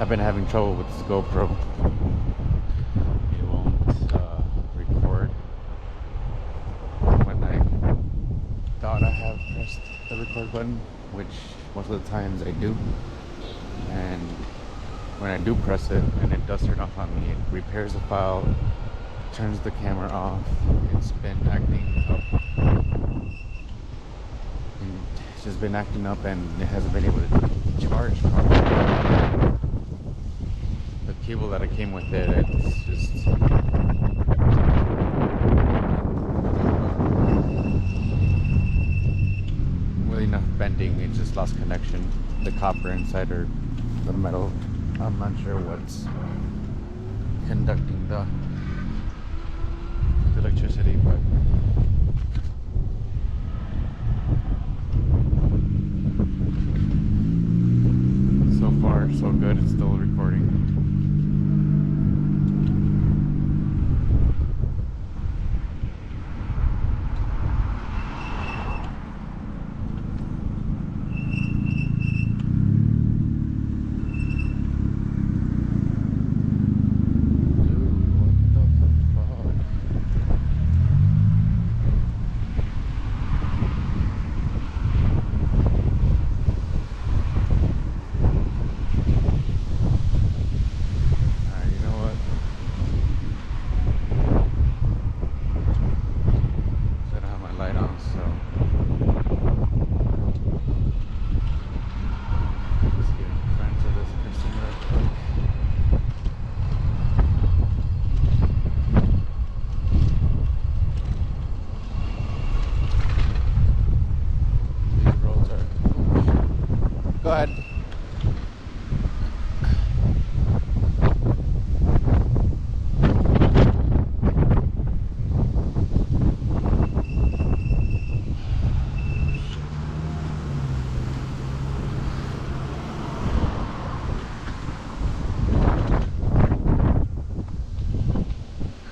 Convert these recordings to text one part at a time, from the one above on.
I've been having trouble with this GoPro. It won't record when I thought I have pressed the record button, which most of the times I do. And when I do press it and it does turn off on me, it repairs the file, turns the camera off. It's been acting up. And it's just been acting up, and it hasn't been able to charge properly. The cable that I came with it's just really enough bending. It just lost connection. The copper inside or the metal, I'm not sure what's conducting the electricity, but so far so good. It's still recording. Go ahead.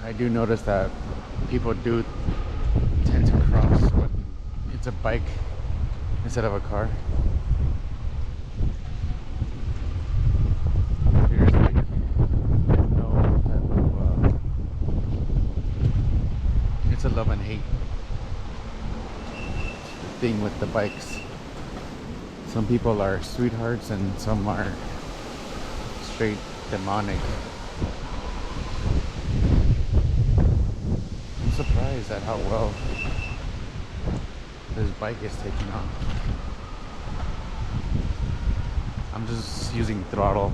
I do notice that people do tend to cross when it's a bike instead of a car. There's like no type of it's a love and hate thing with the bikes. Some people are sweethearts and some are straight demonic. I'm surprised at how well this bike is taking off. I'm just using throttle.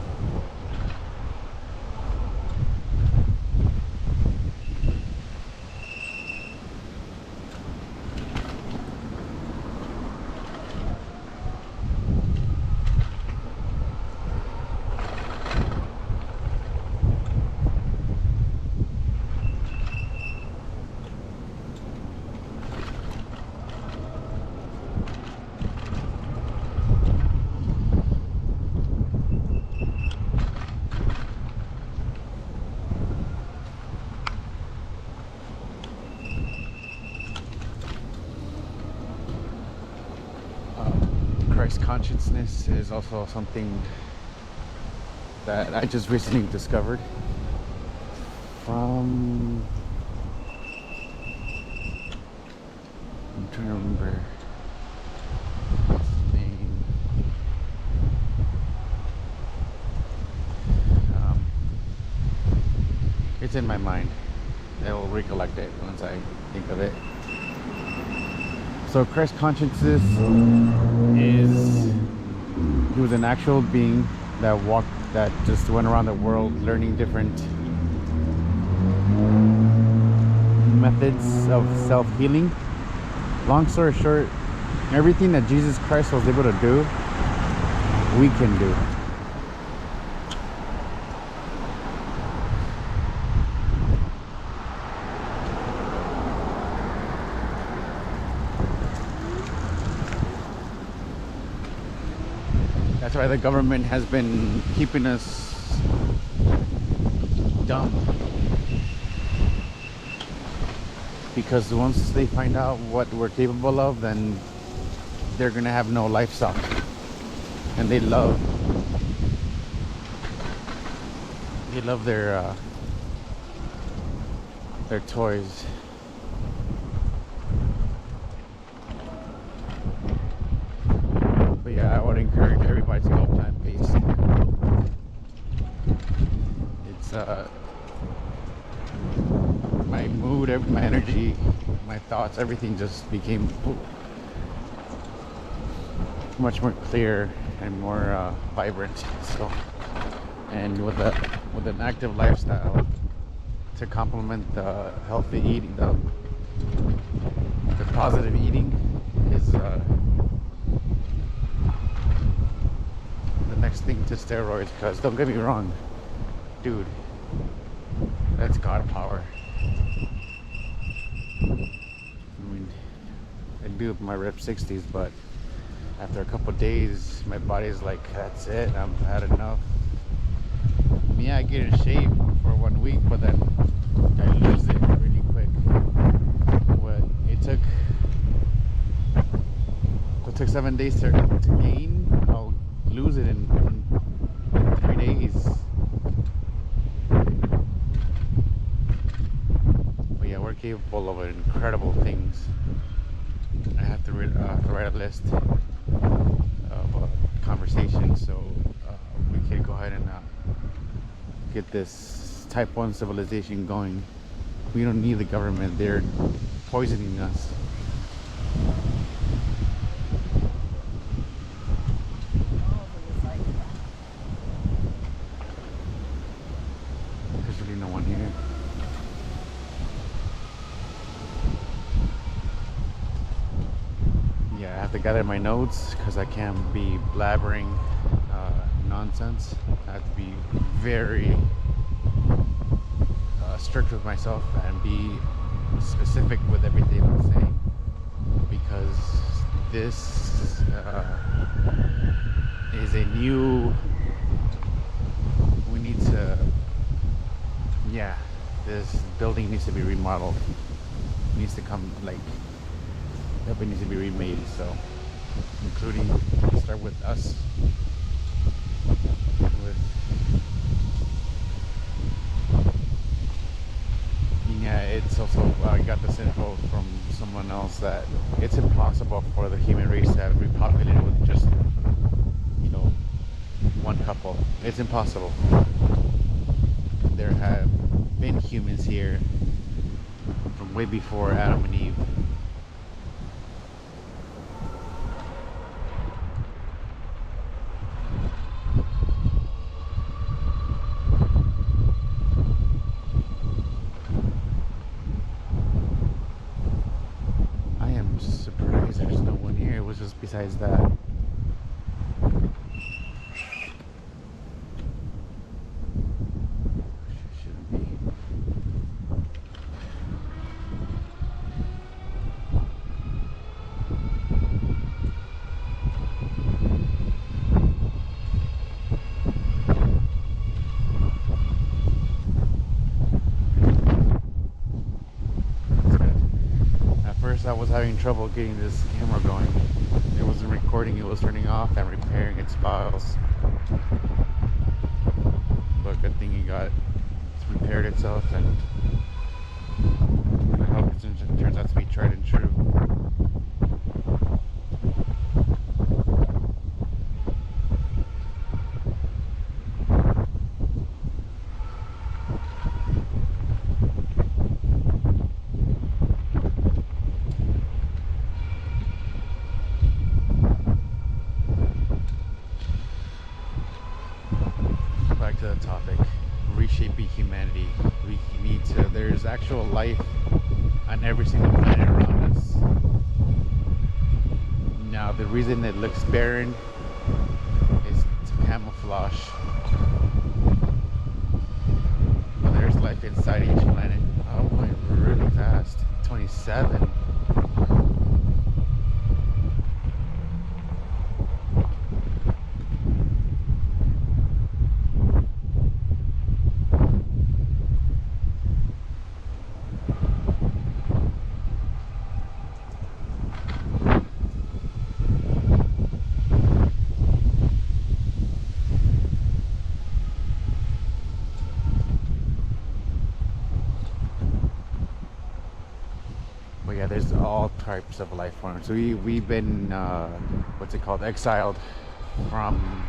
Christ consciousness is also something that I just recently discovered from, I'm trying to remember his name. It's in my mind. I will recollect it once I think of it. So Christ consciousness is, he was an actual being that walked, that just went around the world learning different methods of self-healing. Long story short, everything that Jesus Christ was able to do, we can do. That's why the government has been keeping us dumb. Because once they find out what we're capable of, then they're gonna have no lifestyle. And they love they love their toys. But yeah, I would encourage everybody to go plant-based. It's my mood, my energy, my thoughts, everything just became much more clear and more vibrant. So, and with an active lifestyle to complement the healthy eating, the positive eating is the next thing to steroids. Because don't get me wrong, dude, that's God power. I mean, I do my rep 60s, but after a couple days, my body's like, that's it, I've had enough. Yeah, I get in shape for 1 week, but then I lose it really quick. What it took 7 days to gain, I'll lose it in 3 days. But yeah, we're capable of incredible things. I have to write a list of conversations so we can go ahead and get this type 1 civilization going. We don't need the government. They're poisoning us. There's really no one here. Yeah, I have to gather my notes because I can't be blabbering nonsense. I have to be very strict with myself and be specific with everything I'm saying, because this is a new, we need to, yeah, this building needs to be remodeled, it needs to come, like, it needs to be remade, so including, start with us, yeah, it's also, I got this info from someone else that it's impossible for the human race to have repopulated with just, one couple. It's impossible. There have been humans here from way before Adam and Eve. There's no one here. It was just besides that. Shouldn't be. At first I was having trouble getting this camera going. It wasn't recording, it was turning off and repairing its files. But good thing it's repaired itself, and I hope it turns out to be tried and true. To the topic, reshaping humanity. We need to, there's actual life on every single planet around us. Now the reason it looks barren is to camouflage, but there's life inside each planet. Oh, I'm going really fast. 27. there's all types of life forms. We've been what's it called, exiled from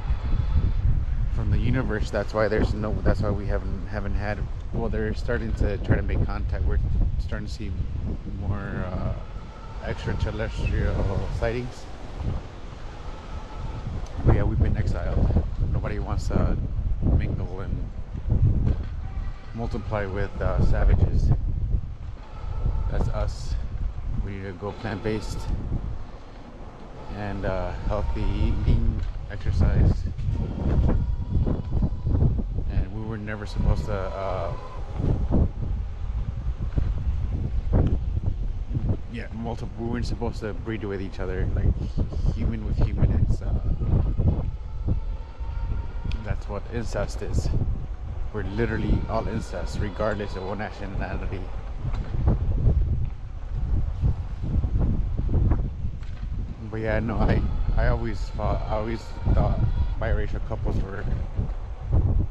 the universe. That's why there's no. That's why we haven't had. Well, they're starting to try to make contact. We're starting to see more extraterrestrial sightings. But yeah, we've been exiled. Nobody wants to mingle and multiply with savages. That's us. We need to go plant-based and healthy eating, exercise. And we were never supposed to we weren't supposed to breed with each other, like human with human. It's that's what incest is. We're literally all incest, regardless of what nationality. But yeah, no, I always thought biracial couples were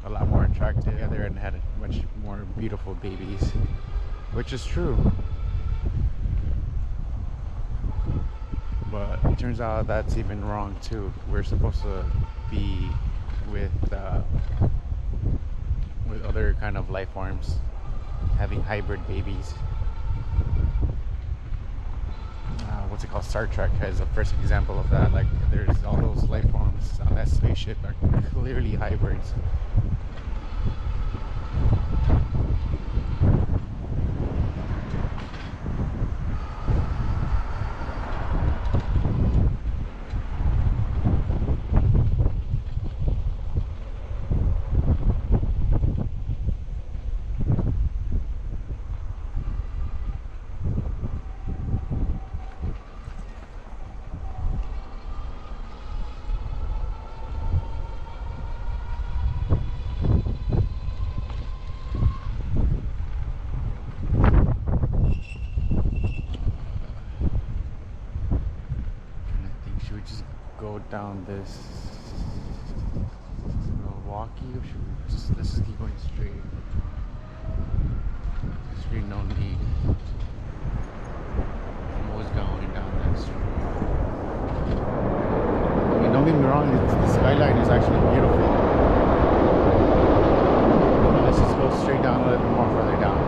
a lot more attractive together and had much more beautiful babies, which is true. But it turns out that's even wrong too. We're supposed to be with other kind of life forms, having hybrid babies. What's it called? Star Trek has a first example of that. Like, there's all those life forms on that spaceship are clearly hybrids. Down this Milwaukee, or should we just let's just keep going straight? There's really no need. I'm always going down that street. I mean, don't get me wrong, the skyline is actually beautiful. But let's just go straight down a little bit more further down.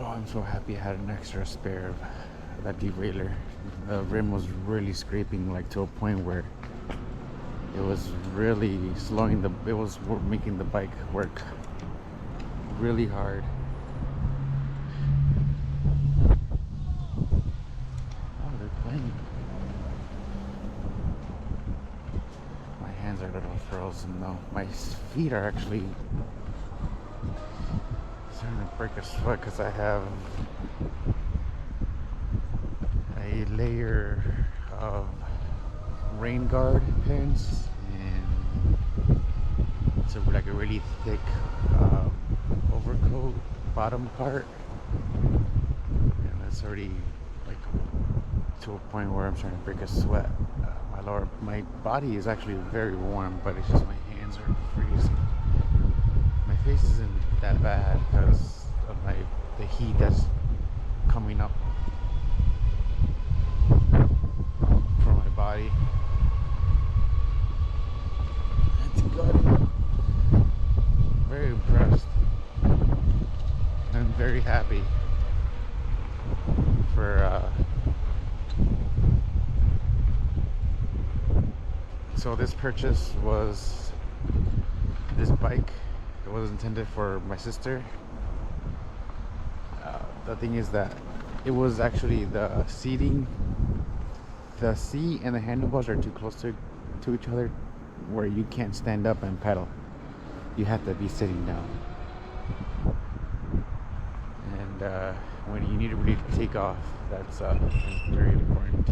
I'm so happy I had an extra spare of that derailleur. The rim was really scraping, like to a point where it was really slowing it was making the bike work really hard. Oh, they're playing. My hands are a little frozen though. My feet are actually starting to break a sweat because I have a layer of rain guard pants and it's like a really thick overcoat bottom part, and it's already like to a point where I'm starting to break a sweat. My body is actually very warm, but it's just my hands are freezing. My face isn't that bad because of the heat that's coming up from my body. It's good. Very impressed. I'm very happy for so this purchase was this bike. It was intended for my sister. The thing is that it was actually the seat and the handlebars are too close to each other where you can't stand up and pedal. You have to be sitting down. And when you need to really take off, that's very important.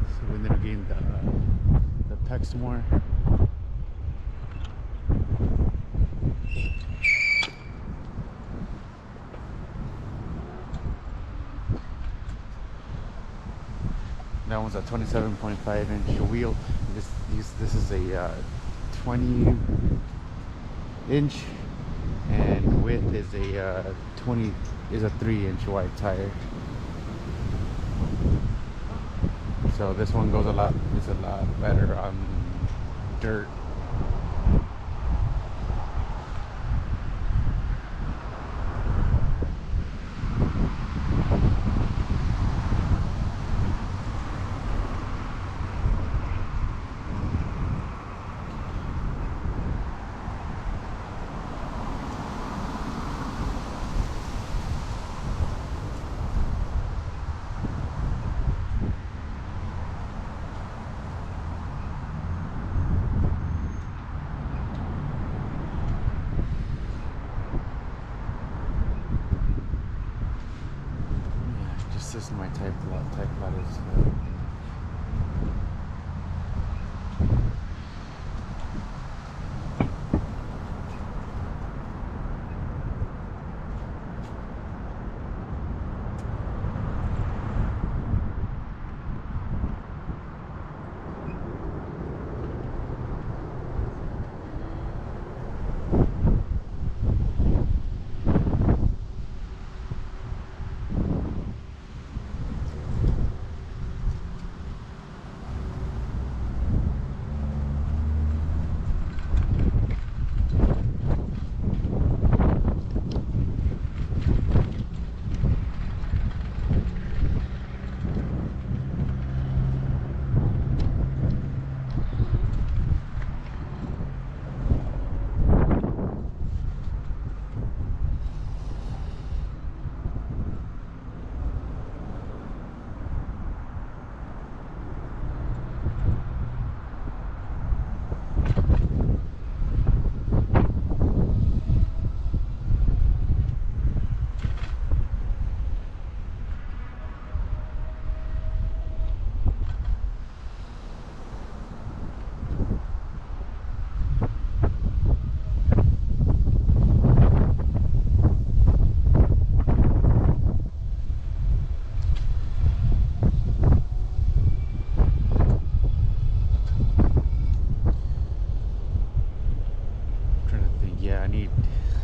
So we need to gain the text more. That one's a 27.5 inch wheel. This is a 20 inch, and width is a 3-inch wide tire. So this one goes a lot better on dirt. This is my type letters.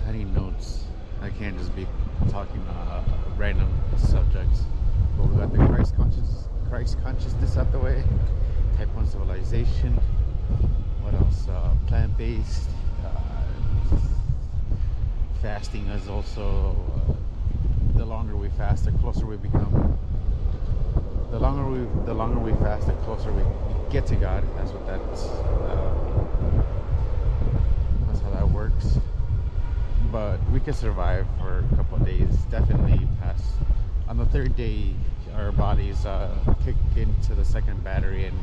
I need notes. I can't just be talking random subjects. But we got the Christ consciousness out the way. Type 1 civilization. What else? Plant-based. Fasting is also. The longer we fast, the closer we become. The longer we fast, the closer we get to God. That's what that's how that works. But we can survive for a couple of days. Definitely past. On the third day, our bodies kick into the second battery, and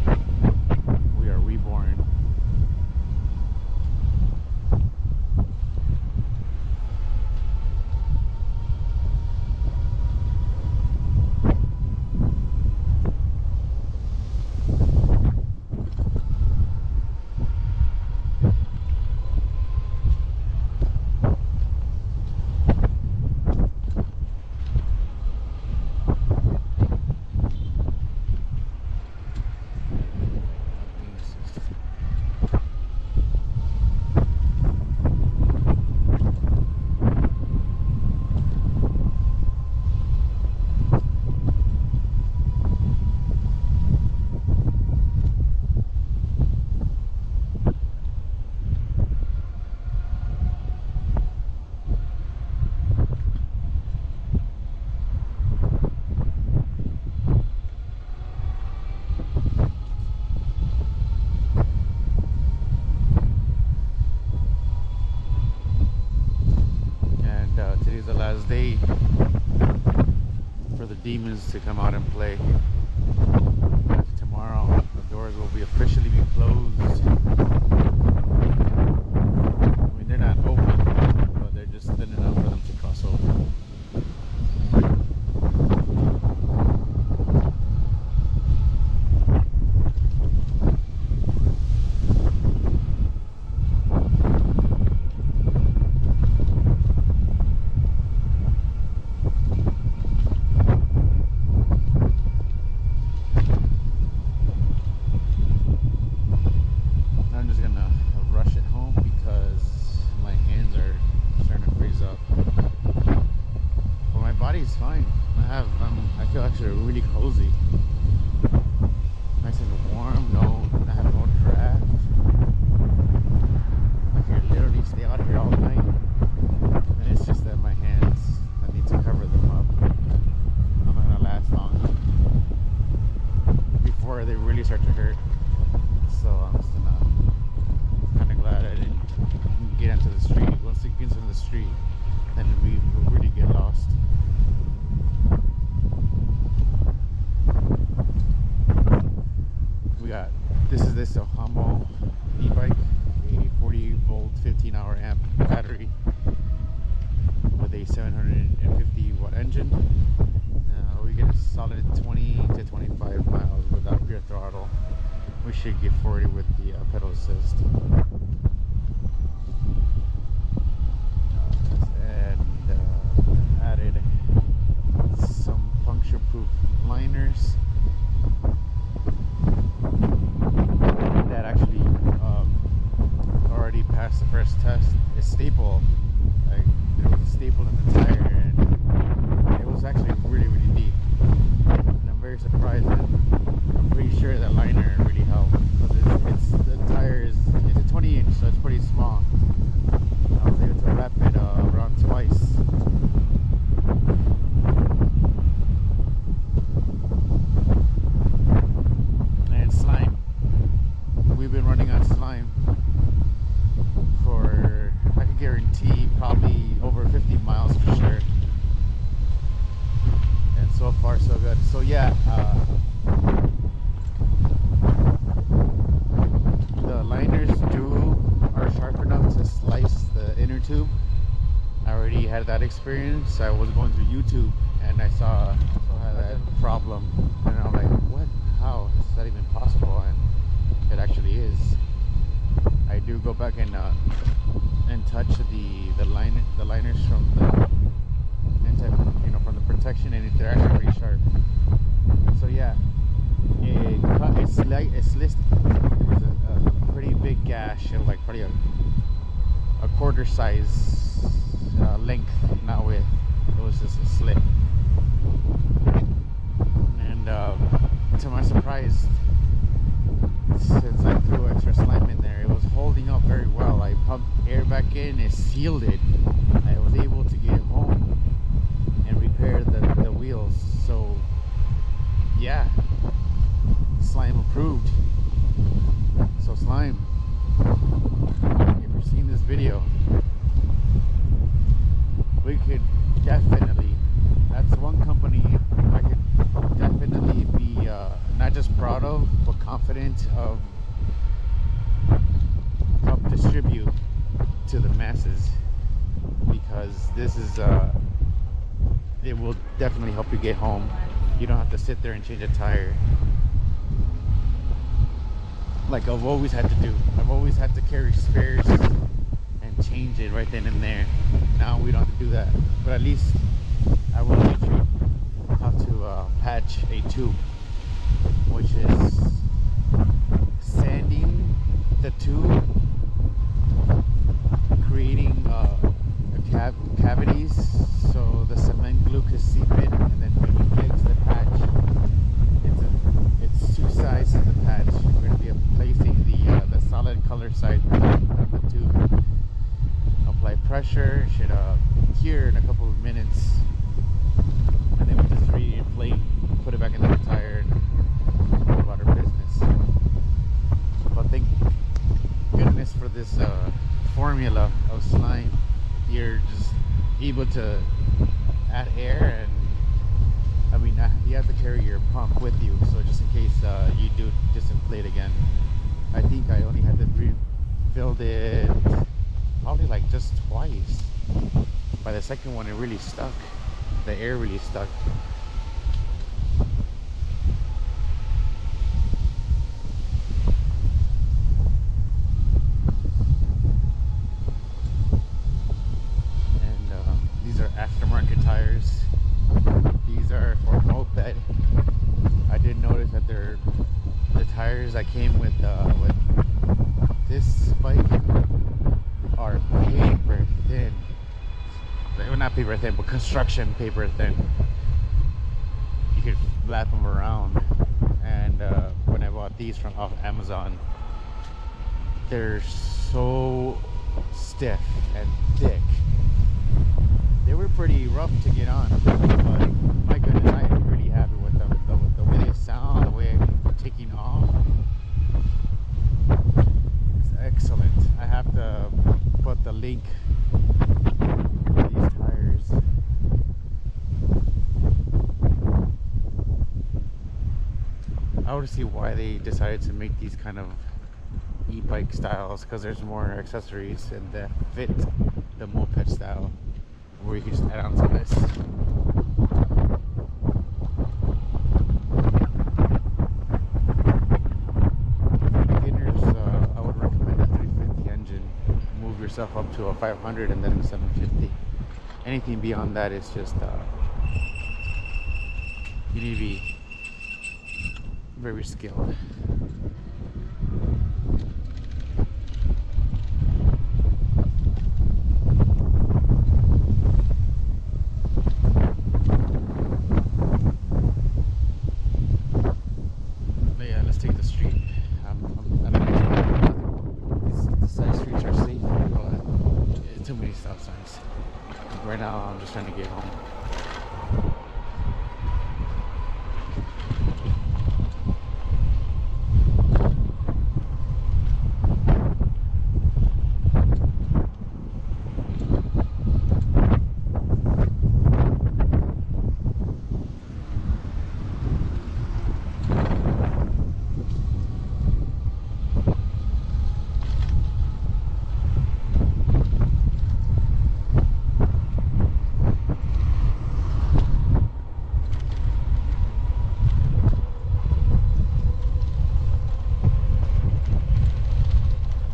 we are reborn. today's the last day for the demons to come out and play. After tomorrow, the doors will be officially be closed. I mean, they're not open, but they're just thin enough for them to cross over. Fine. I feel actually really cozy. Nice and warm. I have no draft. I can literally stay out here all night. And it's just that my hands, I need to cover them up. I'm not gonna last long before they really start to hurt. So I'm just kind of glad I didn't get into the street. Once it gets into the street, then we will really get lost. This is a Hummo e-bike, a 40-volt 15-hour amp battery with a 750 watt engine. We get a solid 20 to 25 miles without pure throttle. We should get 40 with the pedal assist. And added some puncture-proof liners. Already passed the first test. It's staple. Like, there was a staple in the tire, and it was actually really, really deep. And I'm very surprised. I'm pretty sure that liner really helped, because the tire is, it's a 20-inch, so it's pretty small. I was able to wrap it around twice. And slime. We've been running on slime for, I can guarantee, probably over 50 miles for sure. And so far so good. So yeah, the liners are sharp enough to slice the inner tube. I already had that experience. I was going through YouTube and I saw that problem, and I'm like, what? How is that even possible? And it actually is. I do go back and touch the liners from the from the protection, and they're actually pretty sharp. So yeah, it sliced. There was a pretty big gash, and like probably a quarter size length, not width. It was just a slit, and to my surprise, since I threw extra slime in there, it was holding up very well. I pumped air back in, it sealed it. I was able to get it home and repair the wheels. So yeah, slime approved. So slime, if you're seeing this video, we could definitely, that's one company I could definitely be not just proud of, but confident of help distribute to the masses, because this is it will definitely help you get home. You don't have to sit there and change a tire like I've always had to do. I've always had to carry spares and change it right then and there. Now we don't have to do that, but at least I will teach you how to patch a tube, which is sanding the tube, creating cavities so the cement glue can seep in, and then when you fix the patch, it's two sides of the patch. We're going to be placing the solid color side of the tube. Apply pressure, should cure in a couple of minutes, and then we just re-inflate, put it back into the tire, and go about our business. But thank goodness for this formula of slime. You're just able to add air, and I mean you have to carry your pump with you, so just in case you do disinflate again. I think I only had to refilled it probably like just twice. By the second one, it really stuck. The air really stuck. And these are aftermarket tires. These are for moped. I did notice that they're the tires that came with this bike are paper thin. Well, not paper thin, but construction paper thin. You could lap them around. And when I bought these from off Amazon, they're so stiff and thick. They were pretty rough to get on, but my goodness, I am really happy with them. The way they sound, the way they're taking off, it's excellent. I have to put the link for these tires. I want to see why they decided to make these kind of e-bike styles, because there's more accessories and that fit the moped style, where you can just add on to this. Beginners, I would recommend a 350 engine. Move yourself up to a 500 and then a 750. Anything beyond that is just you need to be very skilled. Right now I'm just trying to get home.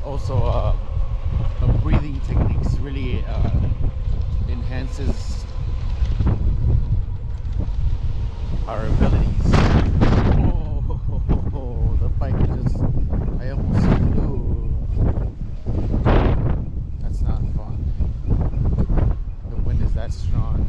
Also, breathing techniques really enhances our abilities. Oh, the bike just, I almost flew. That's not fun. The wind is that strong.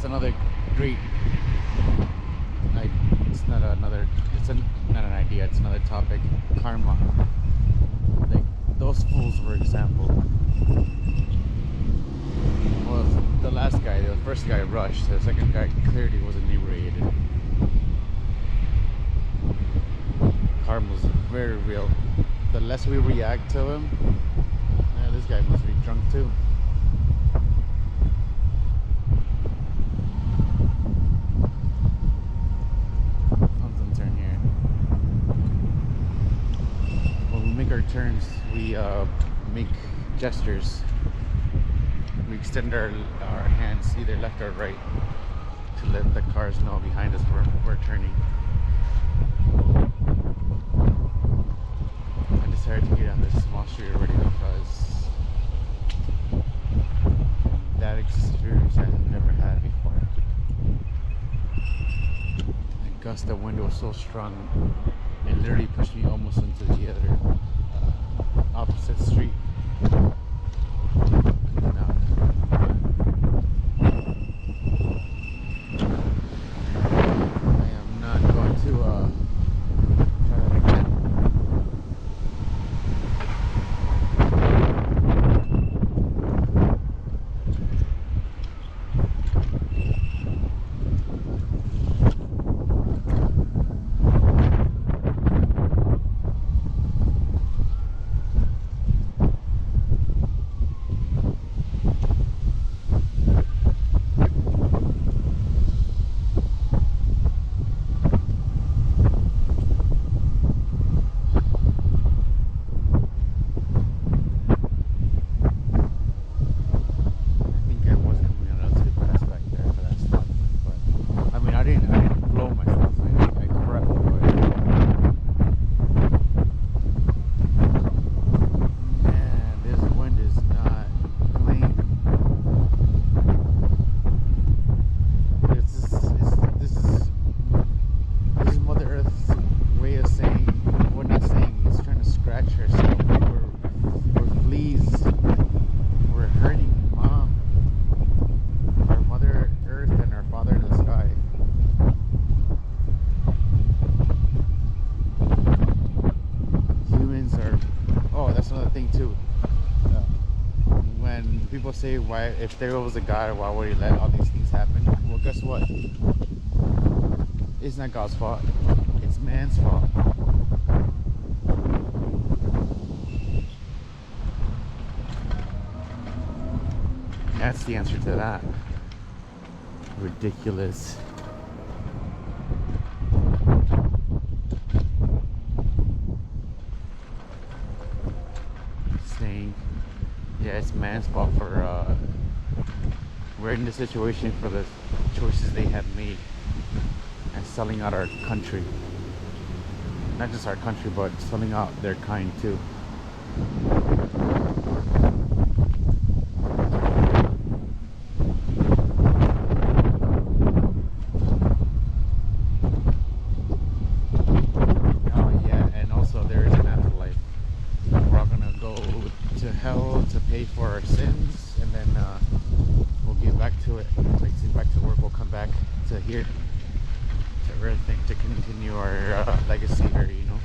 Another great, it's not an idea, it's another topic. Karma. Like those fools, for example. Well, the last guy, the first guy rushed, the second guy clearly was inebriated. Karma's very real. The less we react to him, this guy must be drunk too. sometimes we make gestures. We extend our hands either left or right to let the cars know behind us we're turning. I decided to get on this small street already because that experience I've never had before. The gust of wind was so strong, it literally pushed me almost into the other opposite street. People say, why, if there was a God, why would he let all these things happen? Well, guess what? It's not God's fault. It's man's fault. That's the answer to that. Ridiculous. Saying, yeah, it's man's fault for we're in this situation for the choices they have made and selling out our country. Not just our country, but selling out their kind too. Oh yeah, and also there is an afterlife. We're all gonna go to hell to pay for our sins, and then we'll get back to it. Like, back to work. We'll come back to here, to Earth, to continue our legacy here, you know.